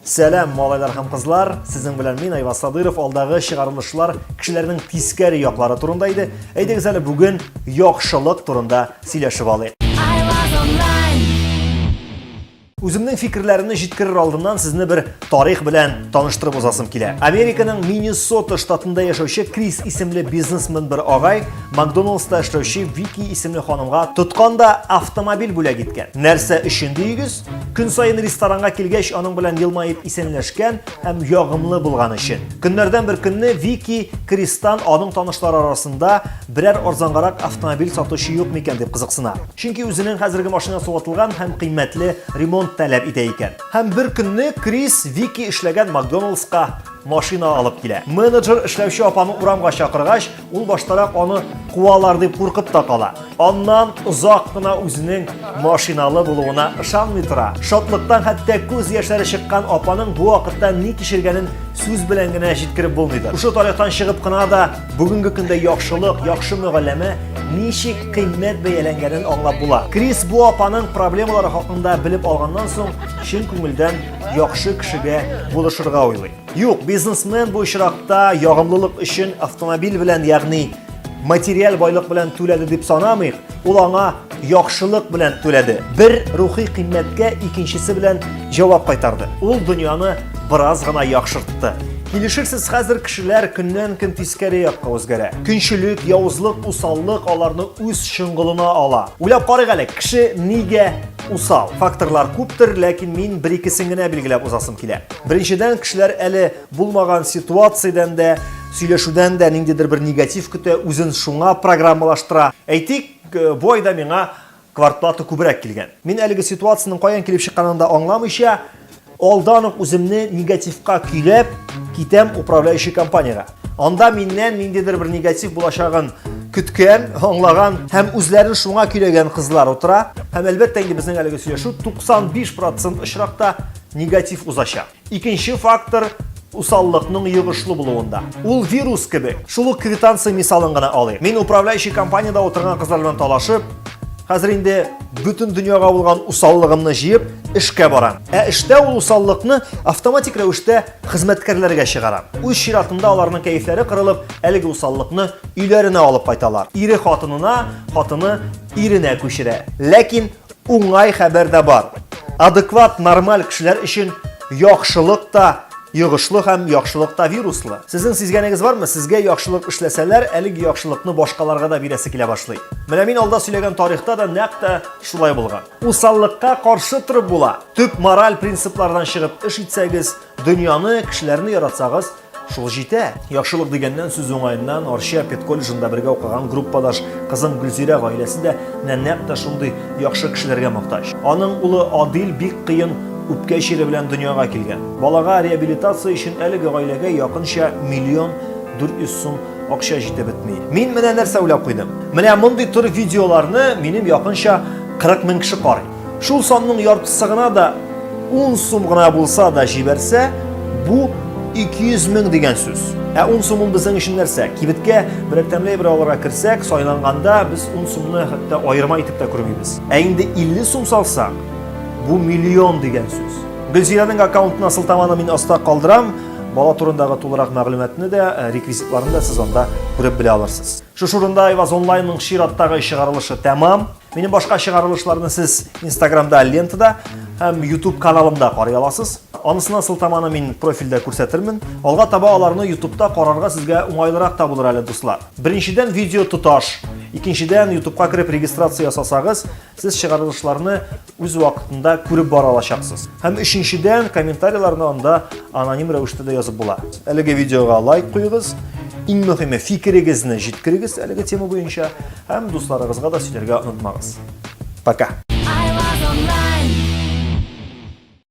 Сәлам, малайлар һәм кызлар. Сезнең белән мин Айваз Садыров. Алдагы чыгарылышлар кешеләрнең тискәре яклары турында иде. Әйдәгез әле бүген яхшылык турында сөйләшеп алыйк. Үземнең фикерләремне җиткерер алдыннан сезне бер тарих белән таныштырып узасым килә. Американың Миннесота штатында яшәүче Крис исемле бизнесмен бер агай Макдоналдста эшләүче Вики исемле ханымга тотканда автомобиль бүләк иткән. Нәрсә өчен дигез? Көн саен ресторанга килгәч, аның белән елмаеп исәнләшкән һәм ягымлы булган өчен. Көннәрдән бер көнне Вики Кристан аның танышлары арасында берәр арзангарак автомобиль сатучы юк микән дип кызыксына. Чөнки үзенең хәзерге машинасы ватылган һәм кыйммәтле ремонт таләп итә икән. Һәм бер көнне Крис Вики эшләгән Макдоналдска машина алып килә. Менеджер эшләүче апаны урамга чакыргач, ул баштарак аны куалар дип куркып та кала. Аннан озак кына үзенең машиналы булуына ышанмый тора. Шатлыктан хәтта күз яшьләре чыккан апаның бу вакытта ни кичергәнен сүз белән генә җиткереп булмыйдыр. Ушы тарихтан чыгып кына да бүгенге көндә яхшылык, яхшы мөгамәлә ничек кыйммәт бәяләнгәнен аңлап була. Крис бу апаның проблемалары хакында белеп алганнан соң чын күңелдән яхшы кешегә булышырга уйлый. Юк, бизнесмен бу очракта ягымлылык өчен автомобиль белән, ягъни материаль байлык белән түләде дип санамыйк. Ул аңа яхшылык белән түләде. Бер рухи кыйммәткә икенчесе белән җавап кайтарды. Ул дөньяны бераз гына яхшыртты. Килешерсез, хәзер кешеләр көннән-көн тискәре якка үзгәрә. Көнчелек, явызлык, усаллык аларны үз чыңгылына ала. Уйлап карыйк әле, кеше нигә усал? Факторлар күптер, ләкин мин бер-икесен генә билгеләп узасым килә. Беренчедән, кешеләр әле булмаган ситуациядән дә, сөйләшүдән дә ниндидер бер негатив көтә, үзен шуңа программалаштыра. Әйтик, бу айда миңа квартплата күбрәк килгән. Мин әлеге ситуацияның каян килеп чыкканын да аңламыйча, алдан ук үземне негативка көйләп китәм управляющий компанияга. Анда миннән ниндидер бер негатив булачагын көткән, аңлаган һәм үзләрен шуңа көйләгән кызлар утыра. Һәм әлбәттә инде безнең әлеге сөйләшү 95% очракта негатив узачак. Икенче фактор усаллыкның йогышлы булуында. Ул вирус кебек. Шул ук квитанция мисалын гына алыйк. Мин управляющий компанияда утырган кызлар белән талашып, хәзер инде бөтен дөньяга булган усаллыгымны җыеп эшкә барам. Эштә ул усаллыкны автоматик рәвештә хезмәткәрләргә чыгарам. Үз чиратында аларның кәефләре кырылып, әлеге усаллыкны өйләренә алып кайталар. Ире хатынына, хатыны иренә күчерә. Ләкин уңай хәбәр дә бар. Адекват, нормаль кешеләр өчен яхшылык та йогышлы һәм яхшылык та вируслы. Сезнең сизгәнегез бармы? Сезгә яхшылык эшләсәләр, әлеге яхшылыкны башкаларга да бирәсе килә башлый. Менә мин алда сөйләгән тарихта да нәкъ тә шулай булган. Усаллыкка каршы торып була. Төп мораль принциплардан чыгып эш итсәгез, дөньяны, кешеләрне яратсагыз, шул җитә. Яхшылык дигәннән сүз уңаеннан Арча Пет колледжында бергә укыган группадаш кызым Гөлзирә гаиләсе дә нәкъ тә шундый яхшы кешеләргә мохтаҗ. Аның улы Адил бик кыен үпкә чире белән дөньяга килгән. Балага реабилитация өчен әлеге гаиләгә якынча 1,4 сум акча җитеп бетми. Мин менә нәрсә уйлап куйдым. Менә мондый төр видеоларны минем якынча 40 мең кеше карый. Шул санның яртысы гына да 10 сум гына булса да җибәрсә, бу 200 мең дигән сүз. 10 сум безнең өчен нәрсә? Кибеткә бер тәмле бер алырга керсәк, сайланганда без 10 сумны хәтта аерма итеп тә күрмибез. Инде 50 сум салсак, бу миллион дигән сүз. Гөлзирәнең аккаунтына сылтаманы мин аста калдырам. Бала турындагы тулырак мәгълүматны да, реквизитларын да сез анда күреп белә алырсыз. Шушы урында Айваз онлайнның чираттагы чыгарылышы тәмам. Минем башка чыгарылышларны сез Instagramда, лентада һәм YouTube каналымда карый аласыз. Анысына сылтаманы мин профильдә күрсәтермен. Алга таба аларны YouTube'та карарга сезгә уңайлырак та булыр әле дуслар. Беренчедән видео туташ. Икенчедән YouTube'ка кирип регистрация ясасагыз, сез чыгарылышларны үз вакытында күреп бара алачаксыз. Һәм өченчедән комментарийларны анда аноним рәвештә дә язып була. Әлеге видеога лайк куйыгыз. Иң мөһиме, фикерегезне җиткерегез әлеге тема буенча һәм дусларыгызга да сөйләргә онытмагыз. Пока.